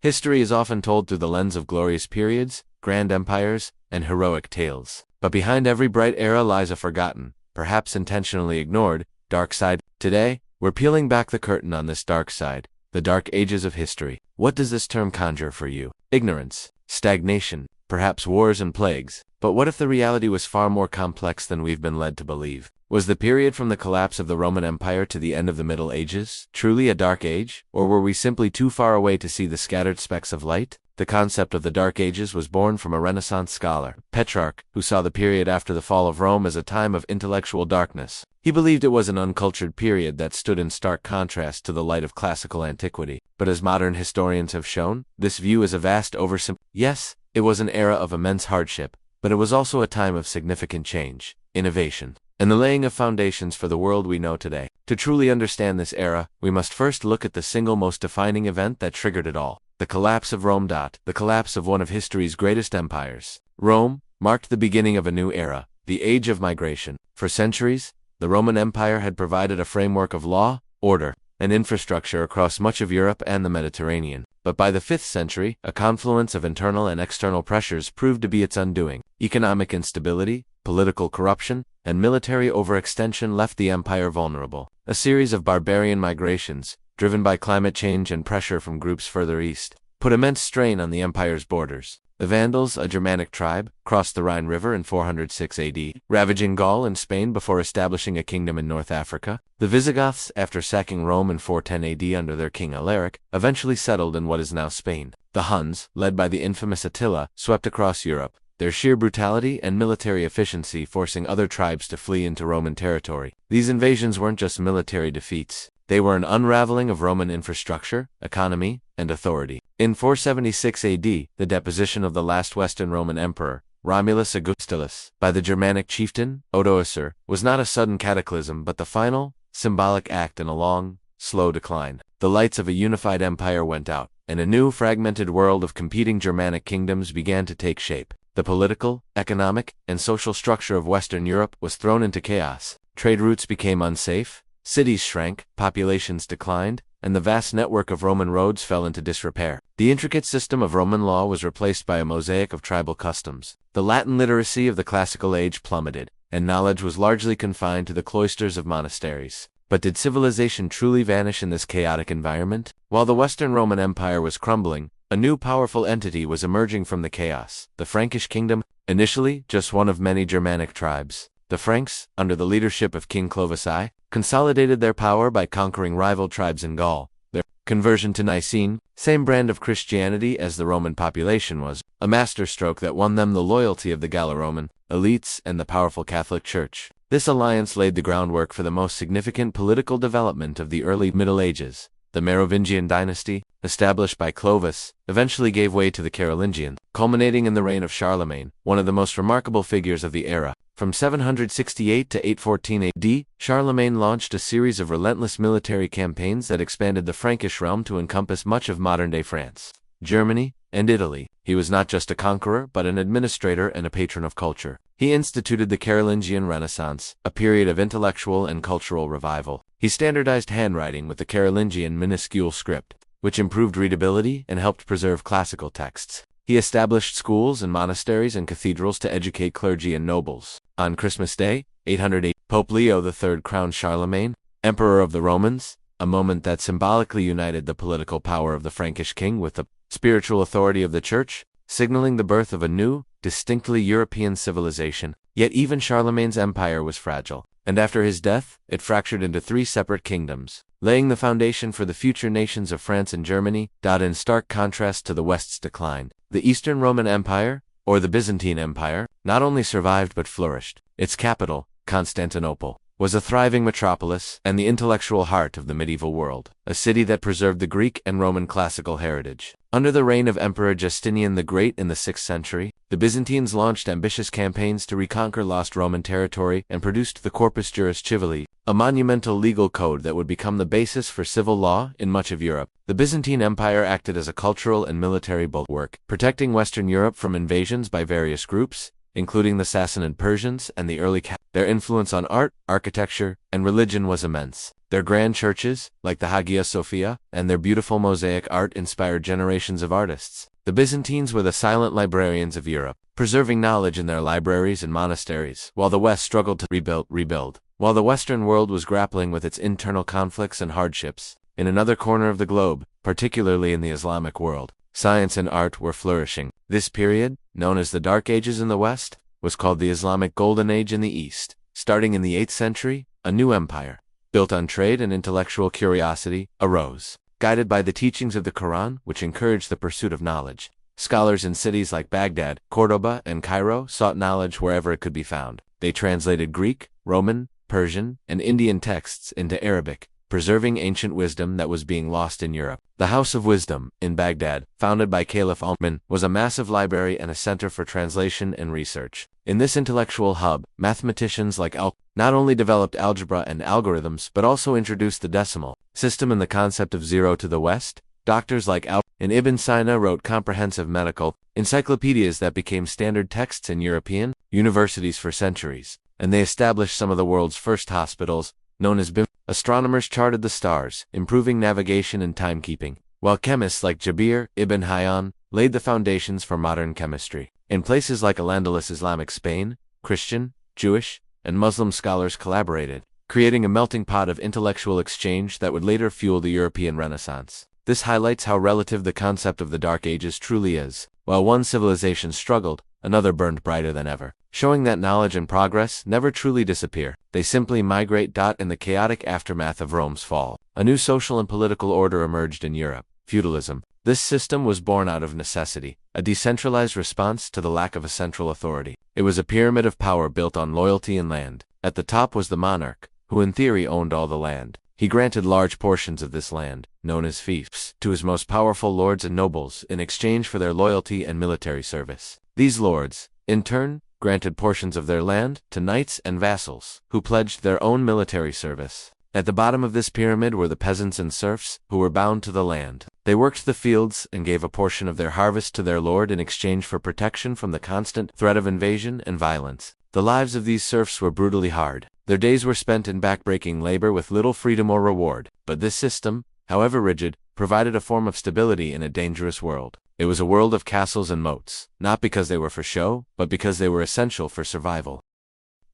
History is often told through the lens of glorious periods, grand empires, and heroic tales. But behind every bright era lies a forgotten, perhaps intentionally ignored, dark side. Today, we're peeling back the curtain on this dark side, the dark ages of history. What does this term conjure for you? Ignorance, stagnation, perhaps wars and plagues. But what if the reality was far more complex than we've been led to believe? Was the period from the collapse of the Roman Empire to the end of the Middle Ages truly a dark age, or were we simply too far away to see the scattered specks of light? The concept of the Dark Ages was born from a Renaissance scholar, Petrarch, who saw the period after the fall of Rome as a time of intellectual darkness. He believed it was an uncultured period that stood in stark contrast to the light of classical antiquity. But as modern historians have shown, this view is a vast oversimplification. Yes, it was an era of immense hardship, but it was also a time of significant change, innovation, and the laying of foundations for the world we know today. To truly understand this era, we must first look at the single most defining event that triggered it all. The collapse of Rome. The collapse of one of history's greatest empires, Rome, marked the beginning of a new era, the age of migration. For centuries, the Roman Empire had provided a framework of law, order, and infrastructure across much of Europe and the Mediterranean. But by the 5th century, a confluence of internal and external pressures proved to be its undoing. Economic instability, political corruption, and military overextension left the empire vulnerable. A series of barbarian migrations, driven by climate change and pressure from groups further east, put immense strain on the empire's borders. The Vandals, a Germanic tribe, crossed the Rhine River in 406 AD, ravaging Gaul and Spain before establishing a kingdom in North Africa. The Visigoths, after sacking Rome in 410 AD under their king Alaric, eventually settled in what is now Spain. The Huns, led by the infamous Attila, swept across Europe, their sheer brutality and military efficiency forcing other tribes to flee into Roman territory. These invasions weren't just military defeats. They were an unraveling of Roman infrastructure, economy, and authority. In 476 AD, the deposition of the last Western Roman emperor, Romulus Augustulus, by the Germanic chieftain, Odoacer, was not a sudden cataclysm but the final, symbolic act in a long, slow decline. The lights of a unified empire went out, and a new fragmented world of competing Germanic kingdoms began to take shape. The political, economic, and social structure of Western Europe was thrown into chaos. Trade routes became unsafe, cities shrank, populations declined, and the vast network of Roman roads fell into disrepair. The intricate system of Roman law was replaced by a mosaic of tribal customs. The Latin literacy of the classical age plummeted, and knowledge was largely confined to the cloisters of monasteries. But did civilization truly vanish in this chaotic environment? While the Western Roman Empire was crumbling, a new powerful entity was emerging from the chaos. The Frankish kingdom, initially just one of many Germanic tribes. The Franks, under the leadership of King Clovis I, consolidated their power by conquering rival tribes in Gaul. Their conversion to Nicene, same brand of Christianity as the Roman population was, a masterstroke that won them the loyalty of the Gallo-Roman elites and the powerful Catholic Church. This alliance laid the groundwork for the most significant political development of the early Middle Ages. The Merovingian dynasty, established by Clovis, eventually gave way to the Carolingians, culminating in the reign of Charlemagne, one of the most remarkable figures of the era. From 768 to 814 AD, Charlemagne launched a series of relentless military campaigns that expanded the Frankish realm to encompass much of modern-day France, Germany, and Italy. He was not just a conqueror but an administrator and a patron of culture. He instituted the Carolingian Renaissance, a period of intellectual and cultural revival. He standardized handwriting with the Carolingian minuscule script, which improved readability and helped preserve classical texts. He established schools and monasteries and cathedrals to educate clergy and nobles. On Christmas Day, 808, Pope Leo III crowned Charlemagne, Emperor of the Romans, a moment that symbolically united the political power of the Frankish king with the spiritual authority of the Church, signaling the birth of a new, distinctly European civilization. Yet even Charlemagne's empire was fragile, and after his death, it fractured into 3 separate kingdoms, laying the foundation for the future nations of France and Germany. In stark contrast to the West's decline, the Eastern Roman Empire, or the Byzantine Empire, not only survived but flourished. Its capital, Constantinople, was a thriving metropolis and the intellectual heart of the medieval world, a city that preserved the Greek and Roman classical heritage. Under the reign of Emperor Justinian the Great in the 6th century, the Byzantines launched ambitious campaigns to reconquer lost Roman territory and produced the Corpus Juris Civili, a monumental legal code that would become the basis for civil law in much of Europe. The Byzantine Empire acted as a cultural and military bulwark, protecting Western Europe from invasions by various groups, including the Sassanid Persians and the early Their influence on art, architecture, and religion was immense. Their grand churches, like the Hagia Sophia, and their beautiful mosaic art inspired generations of artists. The Byzantines were the silent librarians of Europe, preserving knowledge in their libraries and monasteries, while the West struggled to rebuild. While the Western world was grappling with its internal conflicts and hardships, in another corner of the globe, particularly in the Islamic world, science and art were flourishing. This period, known as the Dark Ages in the West, was called the Islamic Golden Age in the East. Starting in the 8th century, a new empire, built on trade and intellectual curiosity, arose. Guided by the teachings of the Quran, which encouraged the pursuit of knowledge, scholars in cities like Baghdad, Cordoba, and Cairo sought knowledge wherever it could be found. They translated Greek, Roman, Persian, and Indian texts into Arabic, preserving ancient wisdom that was being lost in Europe. The House of Wisdom, in Baghdad, founded by Caliph Al-Mu'min, was a massive library and a center for translation and research. In this intellectual hub, mathematicians like not only developed algebra and algorithms but also introduced the decimal system and the concept of zero to the West. Doctors like and Ibn Sina wrote comprehensive medical encyclopedias that became standard texts in European universities for centuries, and they established some of the world's first hospitals, known as BIM. Astronomers charted the stars, improving navigation and timekeeping, while chemists like Jabir ibn Hayyan laid the foundations for modern chemistry. In places like Al-Andalus, Islamic Spain, Christian, Jewish, and Muslim scholars collaborated, creating a melting pot of intellectual exchange that would later fuel the European Renaissance. This highlights how relative the concept of the Dark Ages truly is. While one civilization struggled, another burned brighter than ever, showing that knowledge and progress never truly disappear. They simply migrate. In the chaotic aftermath of Rome's fall, a new social and political order emerged in Europe, feudalism. This system was born out of necessity, a decentralized response to the lack of a central authority. It was a pyramid of power built on loyalty and land. At the top was the monarch, who in theory owned all the land. He granted large portions of this land, known as fiefs, to his most powerful lords and nobles in exchange for their loyalty and military service. These lords, in turn, granted portions of their land to knights and vassals, who pledged their own military service. At the bottom of this pyramid were the peasants and serfs, who were bound to the land. They worked the fields and gave a portion of their harvest to their lord in exchange for protection from the constant threat of invasion and violence. The lives of these serfs were brutally hard. Their days were spent in backbreaking labor with little freedom or reward. But this system, however rigid, provided a form of stability in a dangerous world. It was a world of castles and moats, not because they were for show, but because they were essential for survival.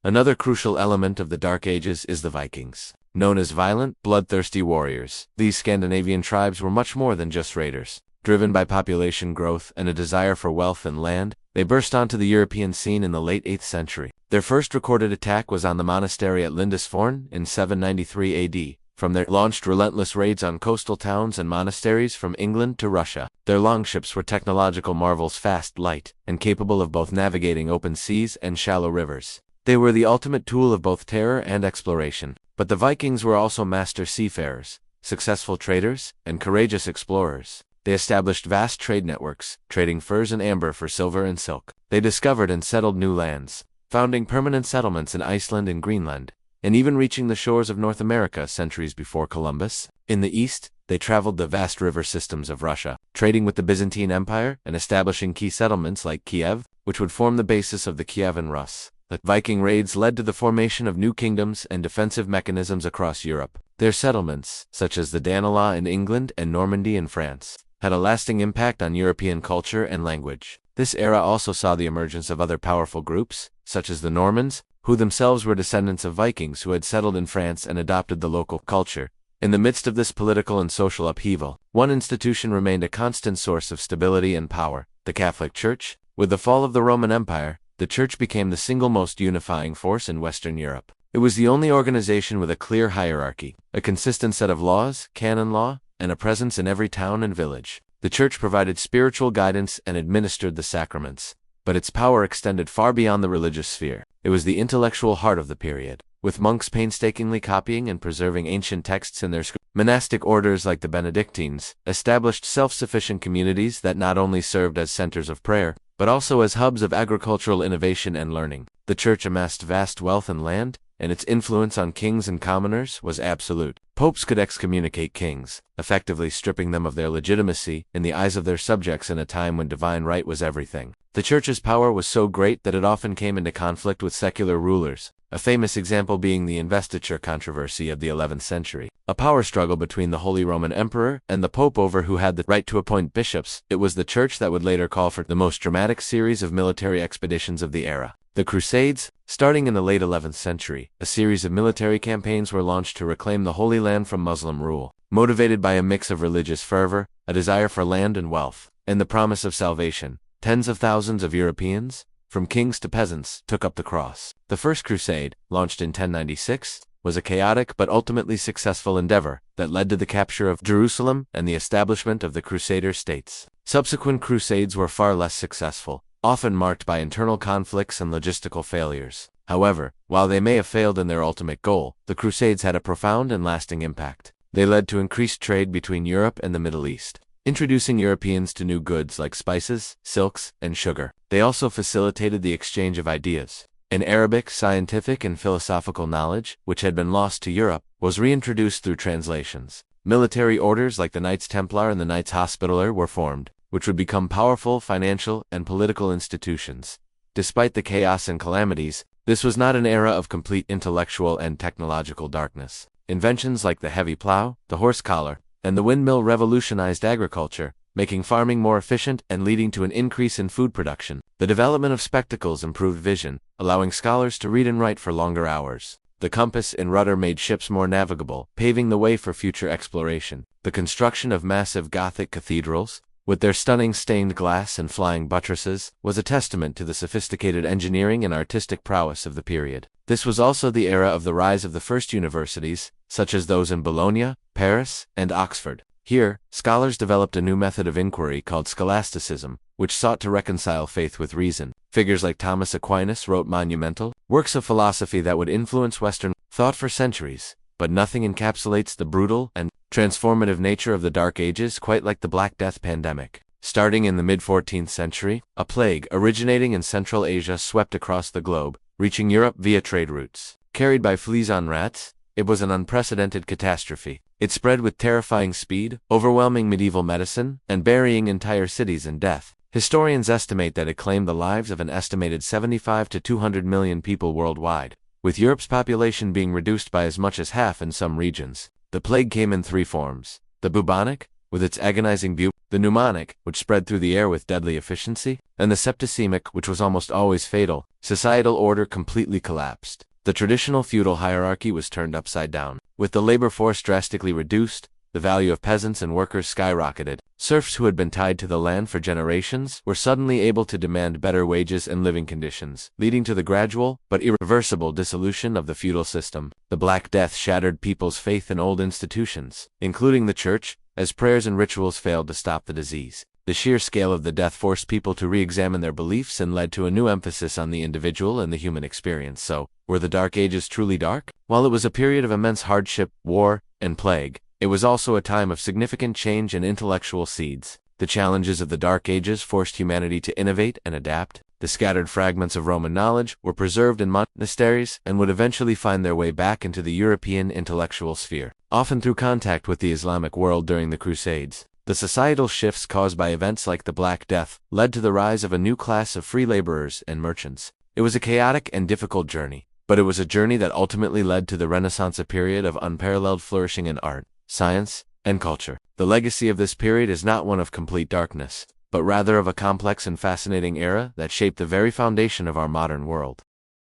Another crucial element of the Dark Ages is the Vikings. Known as violent, bloodthirsty warriors, these Scandinavian tribes were much more than just raiders. Driven by population growth and a desire for wealth and land, they burst onto the European scene in the late 8th century. Their first recorded attack was on the monastery at Lindisfarne in 793 AD. From there, launched relentless raids on coastal towns and monasteries from England to Russia. Their longships were technological marvels, fast, light, and capable of both navigating open seas and shallow rivers. They were the ultimate tool of both terror and exploration. But the Vikings were also master seafarers, successful traders, and courageous explorers. They established vast trade networks, trading furs and amber for silver and silk. They discovered and settled new lands, founding permanent settlements in Iceland and Greenland, and even reaching the shores of North America centuries before Columbus. In the east, they traveled the vast river systems of Russia, trading with the Byzantine Empire and establishing key settlements like Kiev, which would form the basis of the Kievan Rus. The Viking raids led to the formation of new kingdoms and defensive mechanisms across Europe. Their settlements, such as the Danelaw in England and Normandy in France, had a lasting impact on European culture and language. This era also saw the emergence of other powerful groups, such as the Normans, who themselves were descendants of Vikings who had settled in France and adopted the local culture. In the midst of this political and social upheaval, one institution remained a constant source of stability and power: the Catholic Church. With the fall of the Roman Empire, the Church became the single most unifying force in Western Europe. It was the only organization with a clear hierarchy, a consistent set of laws, canon law, and a presence in every town and village. The Church provided spiritual guidance and administered the sacraments, but its power extended far beyond the religious sphere. It was the intellectual heart of the period, with monks painstakingly copying and preserving ancient texts in their scripts. Monastic orders like the Benedictines established self-sufficient communities that not only served as centers of prayer, but also as hubs of agricultural innovation and learning. The Church amassed vast wealth and land, and its influence on kings and commoners was absolute. Popes could excommunicate kings, effectively stripping them of their legitimacy in the eyes of their subjects in a time when divine right was everything. The Church's power was so great that it often came into conflict with secular rulers, a famous example being the investiture controversy of the 11th century, a power struggle between the Holy Roman Emperor and the Pope over who had the right to appoint bishops. It was the Church that would later call for the most dramatic series of military expeditions of the era. The Crusades, starting in the late 11th century, a series of military campaigns were launched to reclaim the Holy Land from Muslim rule, motivated by a mix of religious fervor, a desire for land and wealth, and the promise of salvation. Tens of thousands of Europeans, from kings to peasants, took up the cross. The First Crusade, launched in 1096, was a chaotic but ultimately successful endeavor that led to the capture of Jerusalem and the establishment of the Crusader states. Subsequent crusades were far less successful, often marked by internal conflicts and logistical failures. However, while they may have failed in their ultimate goal, the Crusades had a profound and lasting impact. They led to increased trade between Europe and the Middle East, introducing Europeans to new goods like spices, silks, and sugar. They also facilitated the exchange of ideas. In Arabic, scientific and philosophical knowledge, which had been lost to Europe, was reintroduced through translations. Military orders like the Knights Templar and the Knights Hospitaller were formed, which would become powerful financial and political institutions. Despite the chaos and calamities, this was not an era of complete intellectual and technological darkness. Inventions like the heavy plow, the horse collar, and the windmill revolutionized agriculture, making farming more efficient and leading to an increase in food production. The development of spectacles improved vision, allowing scholars to read and write for longer hours. The compass and rudder made ships more navigable, paving the way for future exploration. The construction of massive Gothic cathedrals, with their stunning stained glass and flying buttresses, was a testament to the sophisticated engineering and artistic prowess of the period. This was also the era of the rise of the first universities, such as those in Bologna, Paris, and Oxford. Here, scholars developed a new method of inquiry called scholasticism, which sought to reconcile faith with reason. Figures like Thomas Aquinas wrote monumental works of philosophy that would influence Western thought for centuries, but nothing encapsulates the brutal and transformative nature of the Dark Ages quite like the Black Death pandemic. Starting in the mid-14th century, a plague originating in Central Asia swept across the globe, reaching Europe via trade routes. Carried by fleas on rats, it was an unprecedented catastrophe. It spread with terrifying speed, overwhelming medieval medicine, and burying entire cities in death. Historians estimate that it claimed the lives of an estimated 75 to 200 million people worldwide, with Europe's population being reduced by as much as half in some regions. The plague came in three forms: the bubonic, with its agonizing bupe, the pneumonic, which spread through the air with deadly efficiency, and the septicemic, which was almost always fatal. Societal order completely collapsed. The traditional feudal hierarchy was turned upside down. With the labor force drastically reduced, the value of peasants and workers skyrocketed. Serfs who had been tied to the land for generations were suddenly able to demand better wages and living conditions, leading to the gradual but irreversible dissolution of the feudal system. The Black Death shattered people's faith in old institutions, including the church, as prayers and rituals failed to stop the disease. The sheer scale of the death forced people to re-examine their beliefs and led to a new emphasis on the individual and the human experience. So, were the Dark Ages truly dark? While it was a period of immense hardship, war, and plague, it was also a time of significant change and intellectual seeds. The challenges of the Dark Ages forced humanity to innovate and adapt. The scattered fragments of Roman knowledge were preserved in monasteries and would eventually find their way back into the European intellectual sphere, often through contact with the Islamic world during the Crusades. The societal shifts caused by events like the Black Death led to the rise of a new class of free laborers and merchants. It was a chaotic and difficult journey, but it was a journey that ultimately led to the Renaissance, a period of unparalleled flourishing in art, science, and culture. The legacy of this period is not one of complete darkness, but rather of a complex and fascinating era that shaped the very foundation of our modern world.